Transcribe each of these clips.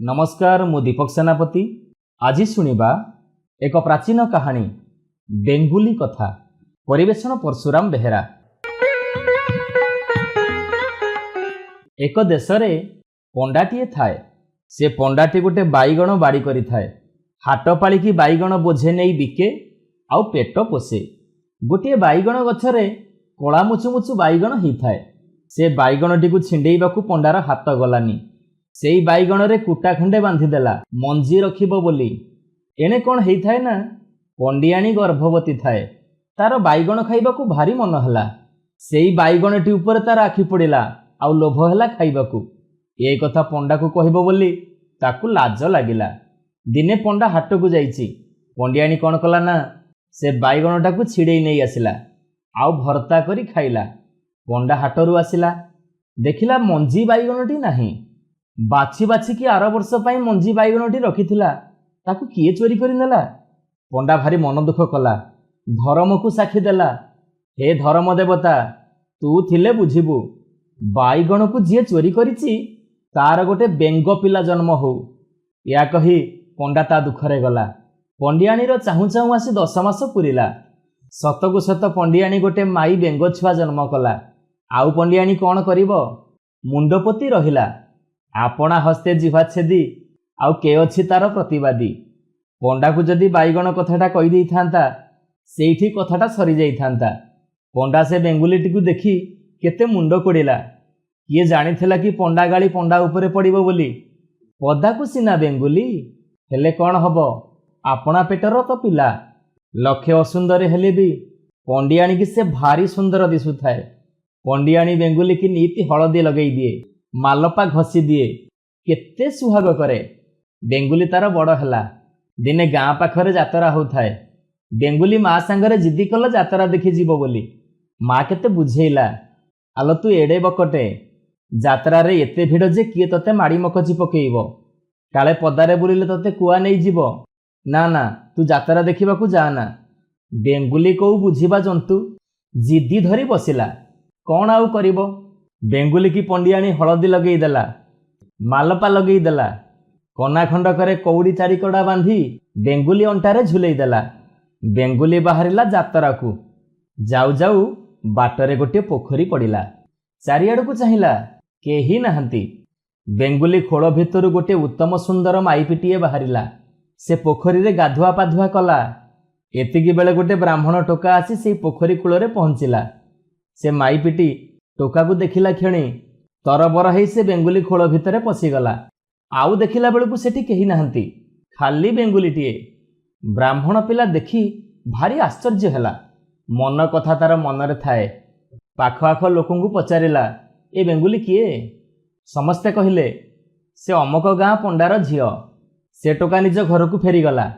नमस्कार मु दीपक सेनापति। आज शुणिबा एक प्राचीन कहानी बेंगुली कथा। परिवेषण परशुराम बेहेरा। एक देश रे पंडाटीए थाए। से पंडाटी गोटे बाईगण बाड़ी करि थाए। हाट पाली की बाईगण बोझे नहीं बिके आउ पेट पोषे। गोटे बाईगण गछरे कला मुचु मुचु बाईगण ही थाए। से बाईगणटी को छिंडेइबाकू पंडार हाथ गलानी। सेई बाईगण रे कुटा खंडे बांधिदेला मंजी रखिबो बोली। एणे कौन हेई थाए ना पंडियाणी गर्भवती थाए। तार बाईगण खाइबाकू भारी मन हला। सेई बाईगणटी ऊपर तार आखि पड़िला आउ लोभ हला खाइबाकू। ए कथा पंडा को कहबो बोली ताकू लाज लागिला। दिने पंडा हाट को जाइछि। पंडियाणी कौन कला ना से बाईगणटा को छिड़ेई नहीं आसिला आउ भर्ता करी खाइला। पंडा हाटरू आसिला देखिला मंजी बाईगणटी नाही। बाछि बाछि कि आर वर्ष पाई मंजी बाईगणटी रखिथिला ताकू किए चोरी करि नेला। पंडा भारी मन दुख कला। धर्म को साक्षी देला। हे धर्म देवता तू थिले बुझिबू। बाईगण को जी चोरी करिछि तार गोटे बेंग पिला जन्म हो। या कही पंडा ता दुखरे गला। पंडियाणीर चाहू चाहू आसी 10 मास पुरिला। सतकु सत पंडियाणी गोटे माई बेंग छुआ जन्म कला। आउ पंडियाणी कौन करिबो मुंडपोती रहिला। आपना हस्ते जिह्वा छेदी आउ के अछि तार प्रतिवादी। पंडा को जदि बाईगण कथाटा कहि देई थांता सेठी कथाटा सरी जाई थांता। पंडा से बेंगुलीटी को देखी केते मुंड कोड़िला। किए जानिथिला कि पंडा गाली पंडा उपरे पड़िबो बोली। पदा को सिना बेंगुली हेले कौन हबो आपना पेटर तो पिला। लखे असुंदर हेले भी पंडियाणी की से भारी सुंदर दिसुथाए। पंडियाणी बेंगुली की नीति हलदी लगई दिए मालपा घसी दिए केते सुहाग करे। बेंगुली तार बड़ हला। दिने गाँ पाखरे जातरा होथाए। बेंगुली माँ सांगरे जिद्दी कला जातरा देखि जीवो बोली। माँ केते बुझेइला आलो तू एडे बकटे जातरा रे एते भिड़ जे किए तते माड़ी मकची पकेइबो। काले पदारे बुलिले तते कुआ नहीं जीवो। ना ना तू जातरा देखिबाकू जाना। बेंगुली को बुझिबा जंतु जिद्दी धरी बसिला। कौन आउ करिबो। बेंगुली की पंडियाणी हलदी लगई देला मालपा लगई देला। कना खंड करे कौड़ी चारिकड़ा बांधी बेंगुली अंटारे झुलई देला। बेंगुली बाहरिला जातरा को। जाऊ जाऊ बाटरे गोटे पोखरी पड़िला। चारिआड़ को चाहिला केही नाहंती। बेंगुली खोल भितरु गोटे उत्तम सुंदर माईपीटीए बाहरिला। से पोखरी रे गाधुआ पाधुआ कला। एतिकी बेले गोटे ब्राह्मण टोका आसी से पोखरी कूଳରେ पहुंचिला। से माईपीटी टोका को देखिला क्षणी तरबर है से बेंगुली खोल भितरे पशिगला। आउ देखिला बेलू सेठी केही नाहंती खाली बेंगुलीटीए। ब्राह्मण पिला देखी भारी आश्चर्य हैला। मन कथा तार मनरे थाए। पाख आख लोकंकु पचारिला ए बेंगुली किए। समस्ते कहिले से अमक गाँ पंडार झियो। से टोका निज घर को फेरीगला।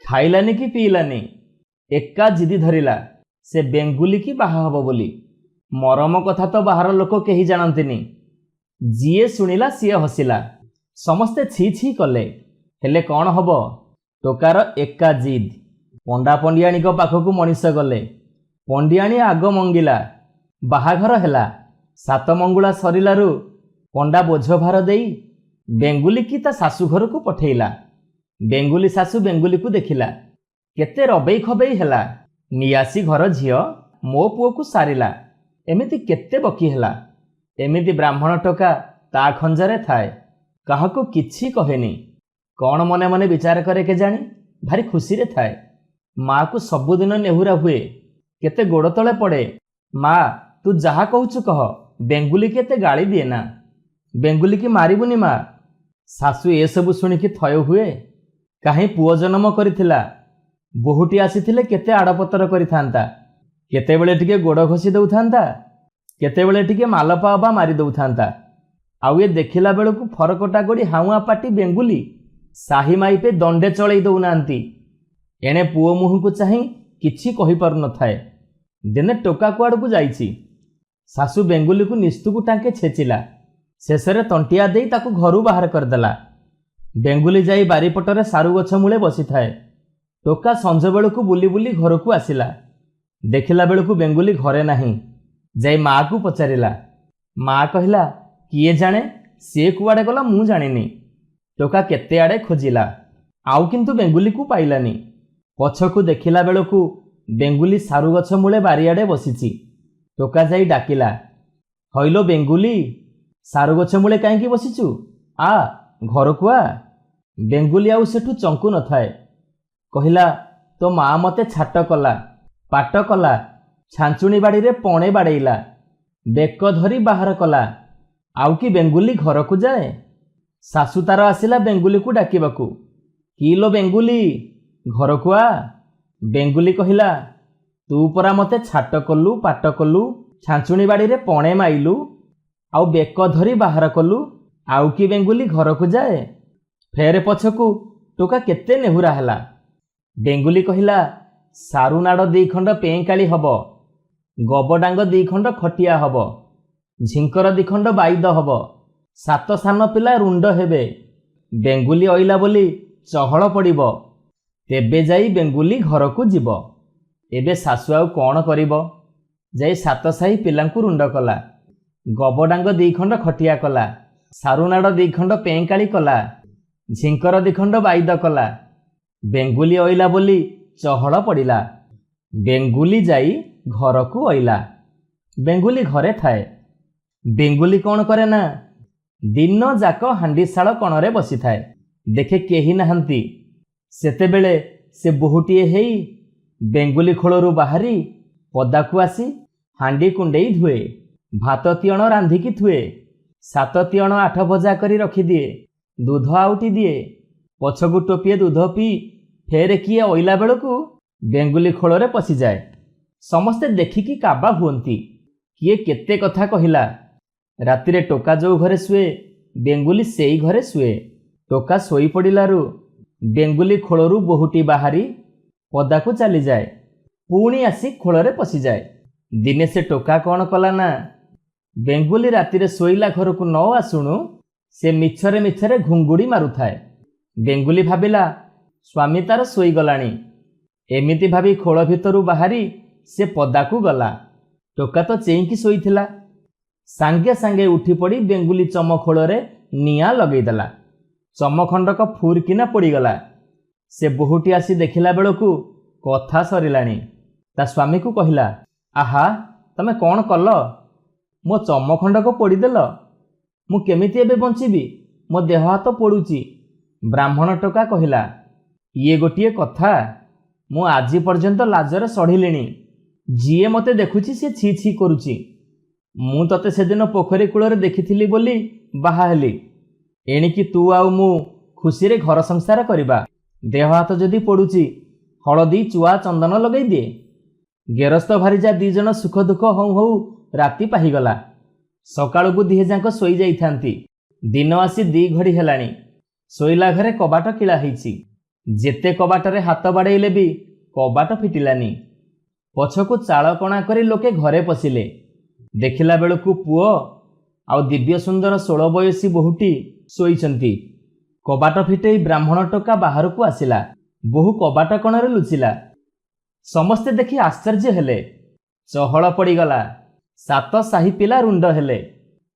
खाइलानी कि पीलानी एका जिदी धरिला से बेंगुली की बाहा हब बोली। मरम कथा तो बाहर लोक केही जानंतिनी। जीए सुनिला सीए हसिला। समस्ते छी छी कले हेले कौन हब टोकार एका जिद। पंडा पंडियाणी को पाखकू मनीष गले। पंडियाणी आग मंगिला बाहाघर हैला। 7 मंगुला सरिलारू पंडा बोझ भार देई बेंगुली की ता सासू घर को पठेइला। बेंगुली सासू बेंगुली को देखिला केते रबेई खबेई हैला। नियासी घर झियो मो पुओ को सारिला एमिति केते बकी हैला। एमिति ब्राह्मण टोका ता खंजरे थाए काहाको किछि कहेनी। कौन मने मने विचार करे के जानी भारी खुशी रे थाए। माँ को सबुदिन नेहुरा हुए केते गोड़ तले पड़े। माँ तू जहा कहूचु कह बेंगुली केते गाली दिए ना। बेंगुली की मारिबुनी माँ। सासू ए सबु शुणिकी थय हुए। काहीं पुओ जन्म करिथिला बोहुटी आसीथिले केते आड़पतर करिथांता। केतेबेले टिके गोड़ घसी दउथांता केतेबेले टिके मालपा बा मारी दउथांता। आउ ए देखिला बेलकू फरकटा गोड़ी हाउआ पाटी बेंगुली साही माई पे दंडे चलई दउनांती। एणे पुओ मुह को चाही किछि कहि पारु न थाए। दिने टोका कुआड़ को जाइछि। सासू बेंगुली को निस्तुकू टांके छेचिला। शेषरे तंटिया देई ताकू घरू बाहर करदेला। बेंगुली जाई बारीपटरे सारू गछ मूले बसी थाए। टोका संज बेलकू बुली बुली घर को आसिला। देखिला बेलकू बेंगुली घरे नाही। जाई माँ को पचारिला। माँ कहिला किए जाने सी कुआड़े गला मु जानिनी। ଟୋକା କେତେ ଆଡ଼େ ଖୋଜିଲା, ଆଉ କିନ୍ତୁ ବେଙ୍ଗୁଲିକୁ ପାଇଲାନି। ପଛକୁ ଦେଖିଲା ବେଳକୁ ବେଙ୍ଗୁଲି ସାରୁ ଗଛ ମୂଳେ ବାରିଆଡ଼େ ବସିଛି। ଟୋକା ଯାଇ ଡାକିଲା, ହଇଲୋ ବେଙ୍ଗୁଲି, ସାରୁ ଗଛ ମୂଳେ କାହିଁକି ବସିଛୁ? ଆ ଘରକୁ ଆ। ବେଙ୍ଗୁଲି ଆଉ ସେଠୁ ଚଙ୍କୁ ନଥାଏ। କହିଲା, ତୋ ମା ମୋତେ ଛାଟ କଲା, ପାଟ କଲା, ଛାଞ୍ଚୁଣି ବାଡ଼ିରେ ପଣେ ବାଡ଼େଇଲା, ବେକ ଧରି ବାହାର କଲା, ଆଉ କି ବେଙ୍ଗୁଲି ଘରକୁ ଯାଏ? ଶାଶୁ ତାର ଆସିଲା ବେଙ୍ଗୁଲିକୁ ଡାକିବାକୁ, କିଲୋ ବେଙ୍ଗୁଲି, ଘରକୁ ଆ। ବେଙ୍ଗୁଲି କହିଲା, ତୁ ପରା ମୋତେ ଛାଟ କଲୁ, ପାଟ କଲୁ, ଛାଞ୍ଚୁଣି ବାଡ଼ିରେ ପଣେ ମାଇଲୁ, ଆଉ ବେକ ଧରି ବାହାର କଲୁ, ଆଉ କି ବେଙ୍ଗୁଲି ଘରକୁ ଯାଏ? ଫେରେ ପଛକୁ ଟୋକା କେତେ ନେହୁରା ହେଲା। ବେଙ୍ଗୁଲି କହିଲା, ସାରୁ ନାଡ଼ 2 ଖଣ୍ଡ ପେଁକାଳି ହବ, ଗବଡାଙ୍ଗ 2 ଖଣ୍ଡ ଖଟିଆ ହବ, ଝିଙ୍କର 2 ଖଣ୍ଡ ବାଇଦ ହବ, 7 ସାନ ପିଲା ରୁଣ୍ଡ ହେବେ। ବେଙ୍ଗୁଲି ଅଇଲା ବୋଲି ଚହଳ ପଡ଼ିବ, ତେବେ ଯାଇ ବେଙ୍ଗୁଲି ଘରକୁ ଯିବ। ଏବେ ଶାଶୁ ଆଉ କ'ଣ କରିବ? ଯାଇ 7 ସାହି ପିଲାଙ୍କୁ ରୁଣ୍ଡ କଲା, ଗବଡାଙ୍ଗ 2 ଖଣ୍ଡ ଖଟିଆ କଲା, ସାରୁ ନାଡ଼ 2 ଖଣ୍ଡ ପେଁକାଳି କଲା, ଝିଙ୍କର 2 ଖଣ୍ଡ ବାଇଦ କଲା। ବେଙ୍ଗୁଲି ଅଇଲା ବୋଲି ଚହଳ ପଡ଼ିଲା। ବେଙ୍ଗୁଲି ଯାଇ ଘରକୁ ଅଇଲା। ବେଙ୍ଗୁଲି ଘରେ ଥାଏ। ବେଙ୍ଗୁଲି କ'ଣ କରେ ନା, ଦିନ ଯାକ ହାଣ୍ଡିଶାଳ କଣରେ ବସିଥାଏ। ଦେଖେ କେହି ନାହାନ୍ତି। ସେତେବେଳେ ସେ ବୋହୂଟିଏ ହେଇ ବେଙ୍ଗୁଲି ଖୋଳରୁ ବାହାରି ପଦାକୁ ଆସି ହାଣ୍ଡି କୁଣ୍ଡେଇ ଧୁଏ, ଭାତ ତିଅଣ ରାନ୍ଧିକି ଥୁଏ, 7 ତିଅଣ 8 ଭଜା କରି ରଖିଦିଏ, ଦୁଧ ଆଉଟି ଦିଏ। ପଛକୁ ଟୋପିଏ ଦୁଧ ପିଇ ଫେରେ କିଏ ଅଇଲା ବେଳକୁ ବେଙ୍ଗୁଲି ଖୋଳରେ ପଶିଯାଏ। ସମସ୍ତେ ଦେଖିକି କାବା ହୁଅନ୍ତି, କିଏ କେତେ କଥା କହିଲା। ରାତିରେ ଟୋକା ଯେଉଁ ଘରେ ଶୁଏ, ବେଙ୍ଗୁଲି ସେଇ ଘରେ ଶୁଏ। ଟୋକା ଶୋଇପଡ଼ିଲାରୁ ବେଙ୍ଗୁଲି ଖୋଳରୁ ବୋହୂଟି ବାହାରି ପଦାକୁ ଚାଲିଯାଏ, ପୁଣି ଆସି ଖୋଳରେ ପଶିଯାଏ। ଦିନେ ସେ ଟୋକା କ'ଣ କଲା ନା, ବେଙ୍ଗୁଲି ରାତିରେ ଶୋଇଲା ଘରକୁ ନ ଆସୁଣୁ ସେ ମିଛରେ ମିଛରେ ଘୁଙ୍ଗୁଡ଼ି ମାରୁଥାଏ। ବେଙ୍ଗୁଲି ଭାବିଲା, ସ୍ୱାମୀ ତାର ଶୋଇଗଲାଣି। ଏମିତି ଭାବି ଖୋଳ ଭିତରୁ ବାହାରି ସେ ପଦାକୁ ଗଲା। ଟୋକା ତ ଚେଇଁକି ଶୋଇଥିଲା। ସାଙ୍ଗେ ସାଙ୍ଗେ ଉଠିପଡ଼ି ବେଙ୍ଗୁଲି ଚମ ଖୋଳରେ ନିଆଁ ଲଗେଇଦେଲା। ଚମଖଣ୍ଡକ ଫୁରକିନା ପୋଡ଼ିଗଲା। ସେ ବୋହୂଟି ଆସି ଦେଖିଲା ବେଳକୁ କଥା ସରିଲାଣି। ତା ସ୍ୱାମୀକୁ କହିଲା, ଆହା, ତମେ କ'ଣ କଲ? ମୋ ଚମଖଣ୍ଡକ ପୋଡ଼ିଦେଲ। ମୁଁ କେମିତି ଏବେ ବଞ୍ଚିବି? ମୋ ଦେହ ହାତ ପୋଡ଼ୁଛି। ବ୍ରାହ୍ମଣ ଟୋକା କହିଲା, ଇଏ ଗୋଟିଏ କଥା? ମୁଁ ଆଜି ପର୍ଯ୍ୟନ୍ତ ଲାଜରେ ସଢ଼ିଲିଣି। ଯିଏ ମୋତେ ଦେଖୁଛି ସେ ଛି ଛି କରୁଛି। ମୁଁ ତତେ ସେଦିନ ପୋଖରୀ କୂଳରେ ଦେଖିଥିଲି ବୋଲି ବାହା ହେଲି। ଏଣିକି ତୁ ଆଉ ମୁଁ ଖୁସିରେ ଘର ସଂସାର କରିବା। ଦେହ ହାତ ଯଦି ପୋଡ଼ୁଛି, ହଳଦୀ ଚୁଆ ଚନ୍ଦନ ଲଗେଇ ଦିଏ। ଗେରସ୍ତ ଭାରିଜା 2 ଜଣ ସୁଖ ଦୁଃଖ ହଉ ହଉ ରାତି ପାହିଗଲା। ସକାଳକୁ 2 ଯାକ ଶୋଇଯାଇଥାନ୍ତି। ଦିନ ଆସି 2 ଘଡ଼ି ହେଲାଣି। ଶୋଇଲା ଘରେ କବାଟ କିଳା ହେଇଛି। ଯେତେ କବାଟରେ ହାତ ବାଡ଼େଇଲେ ବି କବାଟ ଫିଟିଲାନି। ପଛକୁ ଚାଳ କଣା କରି ଲୋକେ ଘରେ ପଶିଲେ। ଦେଖିଲା ବେଳକୁ ପୁଅ ଆଉ ଦିବ୍ୟ ସୁନ୍ଦର 16 ବୟସୀ ବୋହୂଟି ଶୋଇଛନ୍ତି। କବାଟ ଫିଟେଇ ବ୍ରାହ୍ମଣ ଟୋକା ବାହାରକୁ ଆସିଲା। ବୋହୂ କବାଟ କଣରେ ଲୁଚିଲା। ସମସ୍ତେ ଦେଖି ଆଶ୍ଚର୍ଯ୍ୟ ହେଲେ। ଚହଳ ପଡ଼ିଗଲା। 7 ସାହି ପିଲା ରୁଣ୍ଡ ହେଲେ।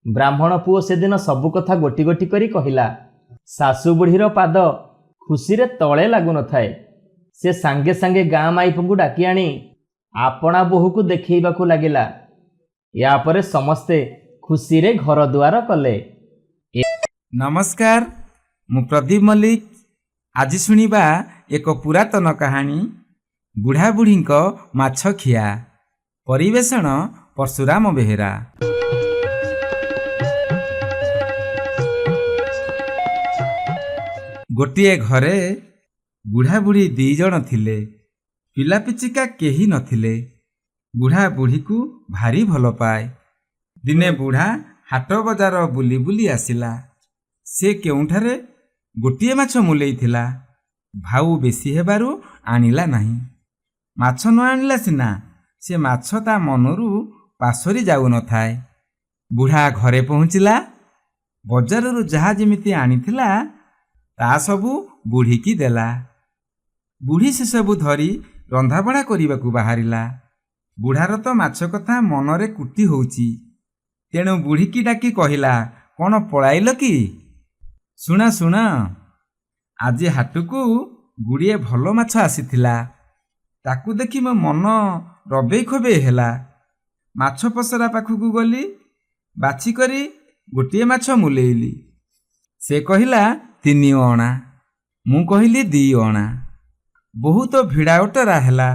ବ୍ରାହ୍ମଣ ପୁଅ ସେଦିନ ସବୁ କଥା ଗୋଟି ଗୋଟି କରି କହିଲା। ଶାଶୁ ବୁଢ଼ୀର ପାଦ ଖୁସିରେ ତଳେ ଲାଗୁନଥାଏ। ସେ ସାଙ୍ଗେ ସାଙ୍ଗେ ଗାଁ ମାଇପଙ୍କୁ ଡାକି ଆଣି ଆପଣା ବୋହୂକୁ ଦେଖେଇବାକୁ ଲାଗିଲା। ୟାପରେ ସମସ୍ତେ ଖୁସିରେ ଘର ଦୁଆର କଲେ। ନମସ୍କାର, ମୁଁ ପ୍ରଦୀପ ମଲ୍ଲିକ। ଆଜି ଶୁଣିବା ଏକ ପୁରାତନ କାହାଣୀ, ବୁଢ଼ାବୁଢ଼ୀଙ୍କ ମାଛ ଖିଆ। ପରିବେଷଣ ପର୍ଶୁରାମ ବେହେରା। ଗୋଟିଏ ଘରେ ବୁଢ଼ାବୁଢ଼ୀ 2 ଜଣ ଥିଲେ। ପିଲାପିଚିକା କେହି ନଥିଲେ। ବୁଢ଼ା ବୁଢ଼ୀକୁ ଭାରି ଭଲ ପାଏ। ଦିନେ ବୁଢ଼ା ହାଟ ବଜାର ବୁଲି ବୁଲି ଆସିଲା। ସେ କେଉଁଠାରେ ଗୋଟିଏ ମାଛ ମୂଲେଇଥିଲା। ଭାଉ ବେଶୀ ହେବାରୁ ଆଣିଲା ନାହିଁ। ମାଛ ନ ଆଣିଲା ସିନା, ସେ ମାଛ ତା ମନରୁ ପାସୋରି ଯାଉନଥାଏ। ବୁଢ଼ା ଘରେ ପହଞ୍ଚିଲା। ବଜାରରୁ ଯାହା ଯେମିତି ଆଣିଥିଲା ତା ସବୁ ବୁଢ଼ୀକି ଦେଲା। ବୁଢ଼ୀ ସେସବୁ ଧରି ରନ୍ଧାବଢ଼ା କରିବାକୁ ବାହାରିଲା। ବୁଢ଼ାର ତ ମାଛ କଥା ମନରେ କୁଟି ହେଉଛି। ତେଣୁ ବୁଢ଼ୀକି ଡାକି କହିଲା, କ'ଣ ପଳାଇଲ କି? ଶୁଣ ଶୁଣ, ଆଜି ହାଟକୁ ଗୁଡ଼ିଏ ଭଲ ମାଛ ଆସିଥିଲା। ତାକୁ ଦେଖି ମୋ ମନ ରବେଇ ଖବେଇ ହେଲା। ମାଛ ପସରା ପାଖକୁ ଗଲି, ବାଛି କରି ଗୋଟିଏ ମାଛ ମୁଲେଇଲି। ସେ କହିଲା 3 ଅଣା, ମୁଁ କହିଲି 2 ଅଣା। ବହୁତ ଭିଡ଼ା ଓଟରା ହେଲା।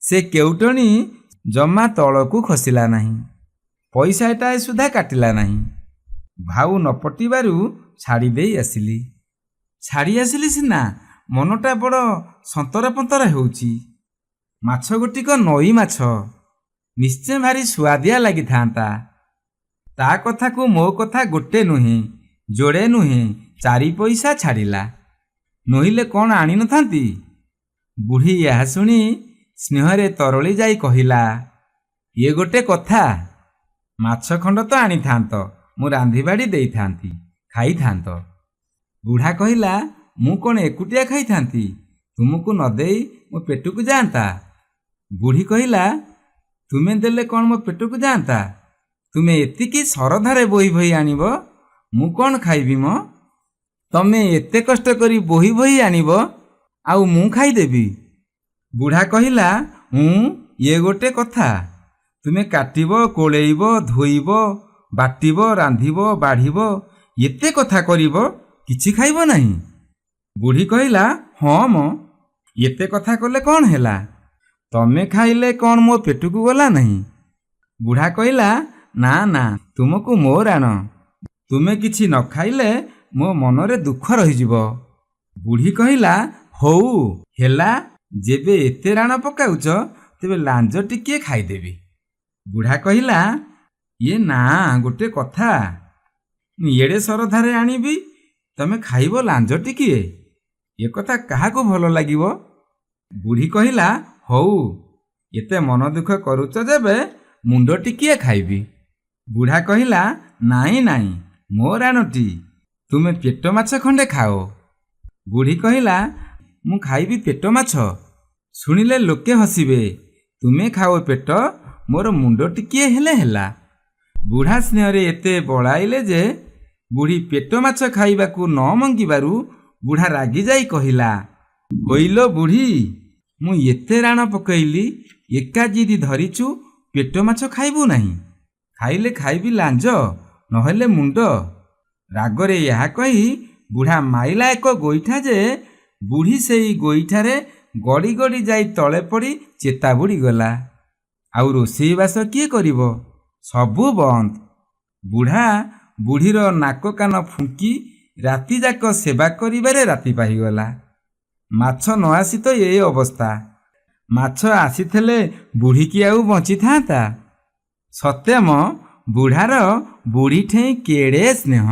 ସେ କେଉଟଣି ଜମା ତଳକୁ ଖସିଲା ନାହିଁ। ପଇସାଟାଏ ସୁଦ୍ଧା କାଟିଲା ନାହିଁ। ଭାଉ ନ ପଟିବାରୁ ଛାଡ଼ି ଦେଇ ଆସିଲି। ଛାଡ଼ି ଆସିଲି ସିନା, ମନଟା ବଡ଼ ସନ୍ତର ପନ୍ତର ହେଉଛି। ମାଛ ଗୋଟିକ ନଈ ମାଛ, ନିଶ୍ଚୟ ଭାରି ସୁଆଦିଆ ଲାଗିଥାନ୍ତା। ତା କଥାକୁ ମୋ କଥା ଗୋଟେ ନୁହେଁ, ଯୋଡ଼େ ନୁହେଁ, 4 ପଇସା ଛାଡ଼ିଲା। ନୋହିଲେ କ'ଣ ଆଣିନଥାନ୍ତି? ବୁଢ଼ୀ ଏହା ଶୁଣି ସ୍ନେହରେ ତରଳି ଯାଇ କହିଲା, ଇଏ ଗୋଟେ କଥା। ମାଛ ଖଣ୍ଡ ତ ଆଣିଥାନ୍ତ, ମୁଁ ରାନ୍ଧି ବାଢ଼ି ଦେଇଥାନ୍ତି, ଖାଇଥାନ୍ତ। ବୁଢ଼ା କହିଲା, ମୁଁ କ'ଣ ଏକୁଟିଆ ଖାଇଥାନ୍ତି? ତୁମକୁ ନ ଦେଇ ମୋ ପେଟକୁ ଯାଆନ୍ତା? ବୁଢ଼ୀ କହିଲା, ତୁମେ ଦେଲେ କ'ଣ ମୋ ପେଟକୁ ଯାଆନ୍ତା? ତୁମେ ଏତିକି ସରଧାରେ ବୋହି ବୋହି ଆଣିବ, ମୁଁ କ'ଣ ଖାଇବି ମ? ତମେ ଏତେ କଷ୍ଟ କରି ବୋହି ବୋହି ଆଣିବ, ଆଉ ମୁଁ ଖାଇଦେବି? ବୁଢ଼ା କହିଲା, ଇଏ ଗୋଟେ କଥା। ତୁମେ କାଟିବ, କୋଳେଇବ, ଧୋଇବ, ବାଟିବ, ରାନ୍ଧିବ, ବାଢ଼ିବ, ଏତେ କଥା କରିବ, କିଛି ଖାଇବ ନାହିଁ? ବୁଢ଼ୀ କହିଲା, ହଁ ମ, ଏତେ କଥା କଲେ କ'ଣ ହେଲା? ତମେ ଖାଇଲେ କ'ଣ ମୋ ପେଟକୁ ଗଲା ନାହିଁ? ବୁଢ଼ା କହିଲା, ନା ନା, ତୁମକୁ ମୋ ରାଣ। ତୁମେ କିଛି ନ ଖାଇଲେ ମୋ ମନରେ ଦୁଃଖ ରହିଯିବ। ବୁଢ଼ୀ କହିଲା, ହଉ ହେଲା, ଯେବେ ଏତେ ରାଣ ପକାଉଛ, ତେବେ ଲାଞ୍ଜ ଟିକିଏ ଖାଇଦେବି। ବୁଢ଼ା କହିଲା, ଇଏ ନା ଗୋଟେ କଥା। ଏଡ଼େ ସରଧାରେ ଆଣିବି, ତମେ ଖାଇବ ଲାଞ୍ଜ ଟିକିଏ? ଏ କଥା କାହାକୁ ଭଲ ଲାଗିବ? ବୁଢ଼ୀ କହିଲା, ହଉ, ଏତେ ମନ ଦୁଃଖ କରୁଛ ଯେବେ ମୁଣ୍ଡ ଟିକିଏ ଖାଇବି। ବୁଢ଼ା କହିଲା, ନାଇଁ ନାଇଁ, ମୋ ରାଣଟି, ତୁମେ ପେଟ ମାଛ ଖଣ୍ଡେ ଖାଅ। ବୁଢ଼ୀ କହିଲା, ମୁଁ ଖାଇବି ପେଟ ମାଛ? ଶୁଣିଲେ ଲୋକେ ହସିବେ। ତୁମେ ଖାଅ ପେଟ, ମୋର ମୁଣ୍ଡ ଟିକିଏ ହେଲେ ହେଲା। ବୁଢ଼ା ସ୍ନେହରେ ଏତେ ବଳାଇଲେ ଯେ ବୁଢ଼ୀ ପେଟ ମାଛ ଖାଇବାକୁ ନ ମଙ୍ଗିବାରୁ ବୁଢ଼ା ରାଗିଯାଇ କହିଲା, ହୋଇଲୋ ବୁଢ଼ୀ, ମୁଁ ଏତେ ରାଣ ପକାଇଲି, ଏକା ଜିଦି ଧରିଛୁ ପେଟ ମାଛ ଖାଇବୁ ନାହିଁ? ଖାଇଲେ ଖାଇବି ଲାଞ୍ଜ, ନହେଲେ ମୁଣ୍ଡ। ରାଗରେ ଏହା କହି ବୁଢ଼ା ମାଇଲା ଏକ ଗୋଇଠା ଯେ ବୁଢ଼ୀ ସେଇ ଗୋଇଠାରେ ଗଡ଼ି ଗଡ଼ି ଯାଇ ତଳେ ପଡ଼ି ଚେତା ବୁଡ଼ିଗଲା। ଆଉ ରୋଷେଇବାସ କିଏ କରିବ? ସବୁ ବନ୍ଦ। ବୁଢ଼ା ବୁଢ଼ୀର ନାକ କାନ ଫୁଙ୍କି ରାତିଯାକ ସେବା କରିବାରେ ରାତି ପାହିଗଲା। ମାଛ ନ ଆସି ତ ଏ ଅବସ୍ଥା। ମାଛ ଆସିଥିଲେ ବୁଢ଼ୀ କି ଆଉ ବଞ୍ଚିଥାନ୍ତା? ସତ୍ୟମ, ବୁଢ଼ାର ବୁଢ଼ୀ ଠେଇଁ କେଡ଼େ ସ୍ନେହ।